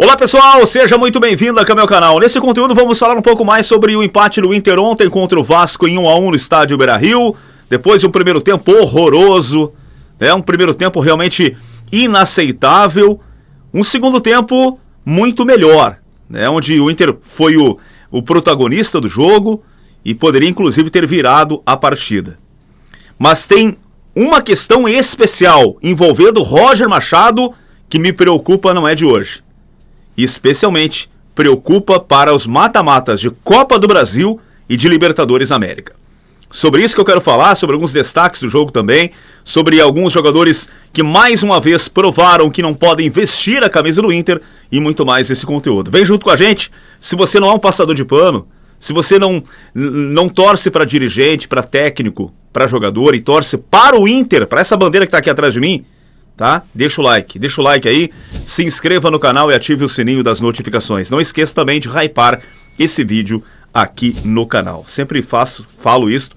Olá pessoal, seja muito bem-vindo aqui ao meu canal. Nesse conteúdo vamos falar um pouco mais sobre o empate do Inter ontem contra o Vasco em 1-1 no estádio Beira-Rio. Depois de um primeiro tempo horroroso, um primeiro tempo realmente inaceitável. Um segundo tempo muito melhor, onde o Inter foi o protagonista do jogo e poderia inclusive ter virado a partida. Mas tem uma questão especial envolvendo Roger Machado que me preocupa, não é de hoje. E especialmente preocupa para os mata-matas de Copa do Brasil e de Libertadores América. Sobre isso que eu quero falar, sobre alguns destaques do jogo também, sobre alguns jogadores que mais uma vez provaram que não podem vestir a camisa do Inter e muito mais esse conteúdo. Vem junto com a gente. Se você não é um passador de pano, se você não torce para dirigente, para técnico, para jogador e torce para o Inter, para essa bandeira que está aqui atrás de mim, tá? Deixa o like aí, se inscreva no canal e ative o sininho das notificações. Não esqueça também de hypar esse vídeo aqui no canal. Sempre falo isso,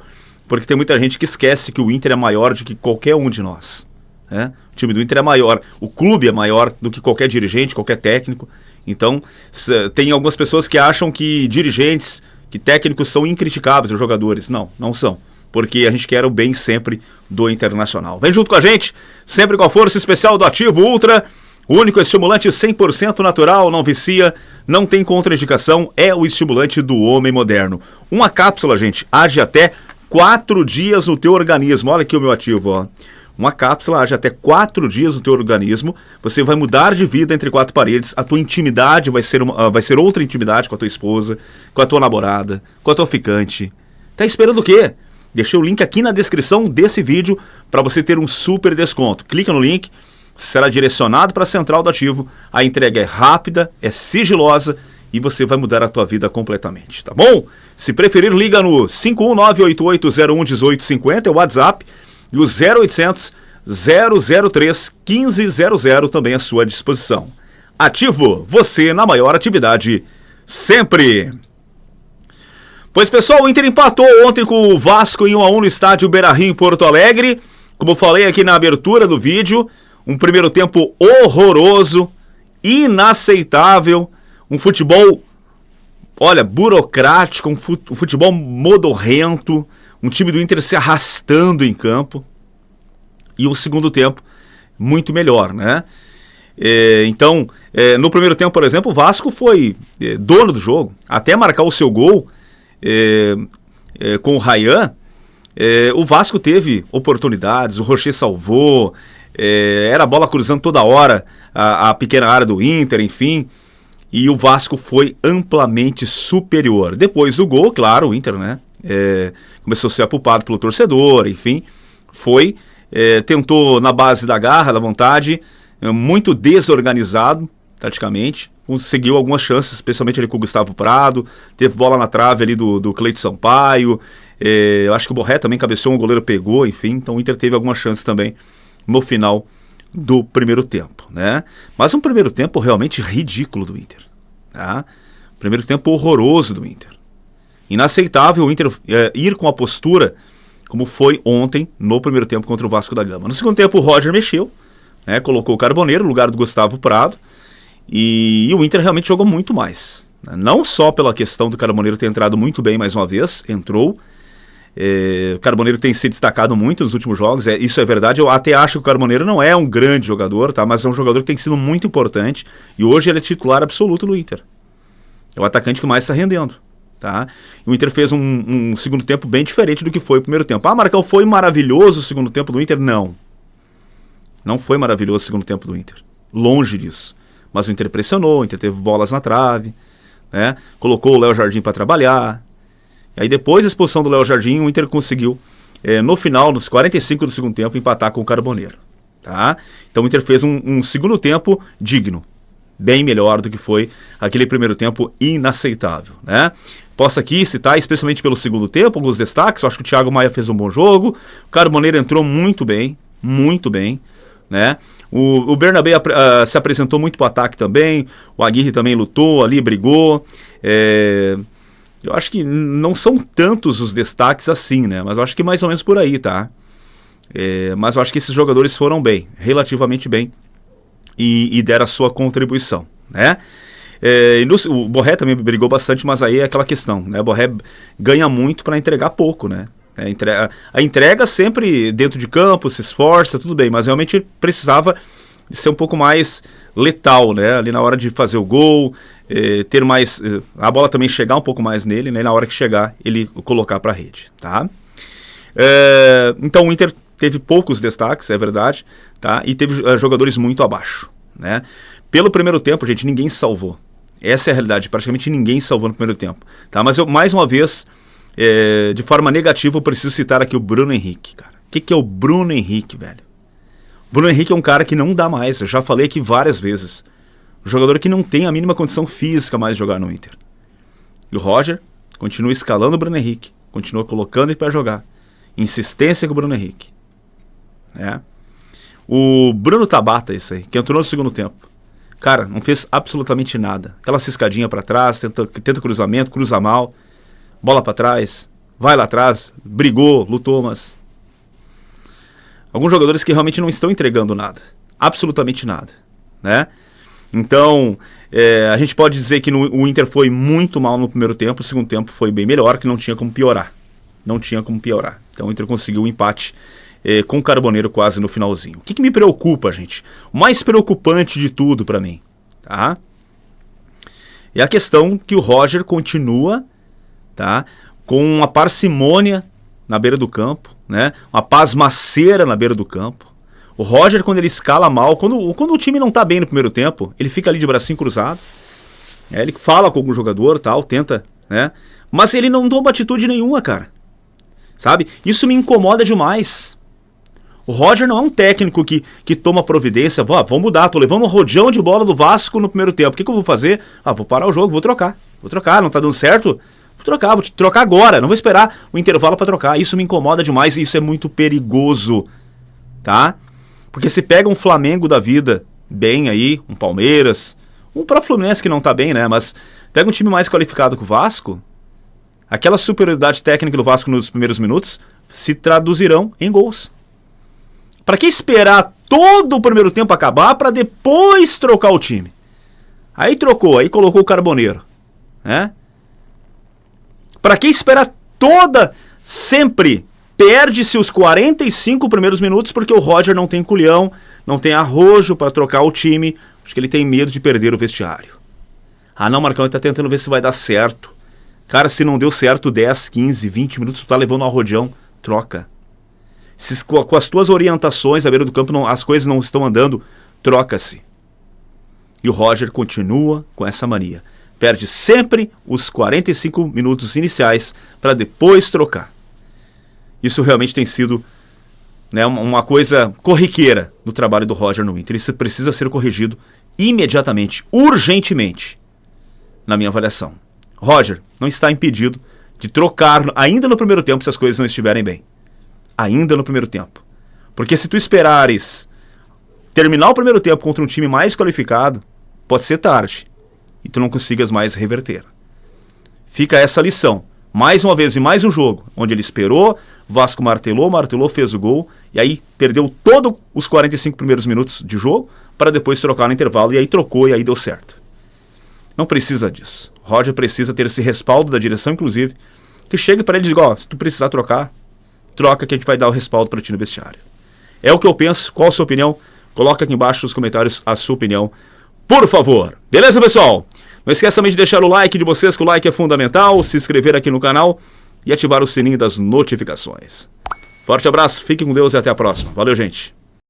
porque tem muita gente que esquece que o Inter é maior do que qualquer um de nós. O time do Inter é maior, o clube é maior do que qualquer dirigente, qualquer técnico. Então, tem algumas pessoas que acham que dirigentes, que técnicos são incriticáveis, os jogadores. Não são. Porque a gente quer o bem sempre do Internacional. Vem junto com a gente, sempre com a força especial do Ativo Ultra, o único estimulante 100% natural, não vicia, não tem contraindicação, é o estimulante do homem moderno. Uma cápsula, gente, age até 4 dias no teu organismo. Olha aqui o meu Ativo, ó. Uma cápsula age até 4 dias no teu organismo, você vai mudar de vida entre 4 paredes, a tua intimidade vai ser outra intimidade com a tua esposa, com a tua namorada, com a tua ficante. Tá esperando o quê? Deixei o link aqui na descrição desse vídeo para você ter um super desconto. Clica no link, será direcionado para a central do Ativo. A entrega é rápida, é sigilosa e você vai mudar a tua vida completamente, tá bom? Se preferir, liga no 51988011850, é o WhatsApp, e o 0800 003 1500 também à sua disposição. Ativo, você na maior atividade sempre. Pois pessoal, o Inter empatou ontem com o Vasco em 1-1 no estádio Beira-Rio em Porto Alegre. Como falei aqui na abertura do vídeo, um primeiro tempo horroroso, inaceitável, um futebol, burocrático, um futebol modorrento, um time do Inter se arrastando em campo e um segundo tempo muito melhor, Então, no primeiro tempo, por exemplo, o Vasco foi dono do jogo, até marcar o seu gol. Com o Ryan, o Vasco teve oportunidades, o Rocher salvou, era a bola cruzando toda hora a pequena área do Inter, enfim, e o Vasco foi amplamente superior. Depois do gol, claro, o Inter começou a ser apupado pelo torcedor, enfim, tentou na base da garra, da vontade, muito desorganizado, taticamente, conseguiu algumas chances, especialmente ali com o Gustavo Prado, teve bola na trave ali do Cleiton Sampaio, eu acho que o Borré também cabeceou, o goleiro pegou, enfim, então o Inter teve algumas chances também no final do primeiro tempo, Mas um primeiro tempo realmente ridículo do Inter, Primeiro tempo horroroso do Inter. Inaceitável o Inter ir com a postura como foi ontem no primeiro tempo contra o Vasco da Gama. No segundo tempo o Roger mexeu, colocou o Carboneiro no lugar do Gustavo Prado, e o Inter realmente jogou muito mais. Não só pela questão do Carboneiro ter entrado muito bem mais uma vez, entrou. O Carboneiro tem se destacado muito nos últimos jogos, isso é verdade. Eu até acho que o Carboneiro não é um grande jogador, mas é um jogador que tem sido muito importante. E hoje ele é titular absoluto no Inter. É o atacante que mais está rendendo. O Inter fez um segundo tempo bem diferente do que foi o primeiro tempo. Marcão, foi maravilhoso o segundo tempo do Inter? Não foi maravilhoso o segundo tempo do Inter. Longe disso. Mas o Inter pressionou, o Inter teve bolas na trave, colocou o Léo Jardim para trabalhar. E aí depois da expulsão do Léo Jardim, o Inter conseguiu, no final, nos 45 do segundo tempo, empatar com o Carboneiro. Então o Inter fez um segundo tempo digno, bem melhor do que foi aquele primeiro tempo inaceitável. Posso aqui citar, especialmente pelo segundo tempo, alguns destaques. Eu acho que o Thiago Maia fez um bom jogo, o Carboneiro entrou muito bem, O Bernabé se apresentou muito para o ataque também, o Aguirre também lutou ali, brigou. Eu acho que não são tantos os destaques assim, mas eu acho que mais ou menos por aí, tá? Mas eu acho que esses jogadores foram bem, relativamente bem, e deram a sua contribuição, né? O Borré também brigou bastante, mas aí é aquela questão, né? O Borré ganha muito para entregar pouco, né? A entrega sempre dentro de campo, se esforça, tudo bem, mas realmente precisava de ser um pouco mais letal, né? Ali na hora de fazer o gol, ter mais... a bola também chegar um pouco mais nele, né? Na hora que chegar, ele colocar para a rede, tá? Então o Inter teve poucos destaques, é verdade, tá? E teve jogadores muito abaixo, né? Pelo primeiro tempo, gente, ninguém salvou. Essa é a realidade, praticamente ninguém salvou no primeiro tempo, tá? Mas eu, mais uma vez, de forma negativa, eu preciso citar aqui o Bruno Henrique, cara. O que é o Bruno Henrique, velho? O Bruno Henrique é um cara que não dá mais, eu já falei aqui várias vezes. Um jogador que não tem a mínima condição física mais de jogar no Inter. E o Roger continua escalando o Bruno Henrique, continua colocando ele para jogar. Insistência com o Bruno Henrique. O Bruno Tabata, esse aí, que entrou no segundo tempo. Cara, não fez absolutamente nada. Aquela ciscadinha pra trás, tenta cruzamento, cruza mal, bola pra trás, vai lá atrás, brigou, lutou, mas... alguns jogadores que realmente não estão entregando nada. Absolutamente nada, né? Então, a gente pode dizer que o Inter foi muito mal no primeiro tempo, o segundo tempo foi bem melhor, que não tinha como piorar. Não tinha como piorar. Então o Inter conseguiu um empate com o Carboneiro quase no finalzinho. O que me preocupa, gente? O mais preocupante de tudo pra mim, tá? É a questão que o Roger continua, tá? Com uma parcimônia na beira do campo, né? Uma pasmaceira na beira do campo. O Roger, quando ele escala mal, quando o time não tá bem no primeiro tempo, ele fica ali de bracinho cruzado, ele fala com algum jogador, tal, tenta, né? Mas ele não toma atitude nenhuma, cara. Sabe? Isso me incomoda demais. O Roger não é um técnico que toma providência. Vou mudar, tô levando um rodeão de bola do Vasco no primeiro tempo. O que eu vou fazer? Vou parar o jogo, vou trocar, não tá dando certo? Vou trocar agora, não vou esperar o intervalo para trocar. Isso me incomoda demais e isso é muito perigoso, tá? Porque se pega um Flamengo da vida bem aí, um Palmeiras, um próprio Fluminense que não tá bem, né? Mas pega um time mais qualificado que o Vasco, aquela superioridade técnica do Vasco nos primeiros minutos se traduzirão em gols. Para que esperar todo o primeiro tempo acabar para depois trocar o time? Aí trocou, aí colocou o Carboneiro, né? Para que esperar sempre perde-se os 45 primeiros minutos porque o Roger não tem culhão, não tem arrojo para trocar o time. Acho que ele tem medo de perder o vestiário. Não, Marcão, ele tá tentando ver se vai dar certo. Cara, se não deu certo 10, 15, 20 minutos, tu tá levando um arrodeão, troca. Se com as tuas orientações à beira do campo as coisas não estão andando, troca-se. E o Roger continua com essa mania. Perde sempre os 45 minutos iniciais para depois trocar. Isso realmente tem sido, né, uma coisa corriqueira no trabalho do Roger no Inter. Isso precisa ser corrigido imediatamente, urgentemente, na minha avaliação. Roger não está impedido de trocar ainda no primeiro tempo se as coisas não estiverem bem. Ainda no primeiro tempo. Porque se tu esperares terminar o primeiro tempo contra um time mais qualificado, pode ser tarde. E tu não consigas mais reverter. Fica essa lição. Mais uma vez, em mais um jogo, onde ele esperou, Vasco martelou, fez o gol, e aí perdeu todos os 45 primeiros minutos de jogo, para depois trocar no intervalo, e aí trocou, e aí deu certo. Não precisa disso. Roger precisa ter esse respaldo da direção, inclusive, que chegue para ele e diga, se tu precisar trocar, troca que a gente vai dar o respaldo para ti no vestiário. É o que eu penso. Qual a sua opinião? Coloca aqui embaixo nos comentários a sua opinião, por favor. Beleza, pessoal? Não esqueça também de deixar o like de vocês, que o like é fundamental, se inscrever aqui no canal e ativar o sininho das notificações. Forte abraço, fique com Deus e até a próxima. Valeu, gente.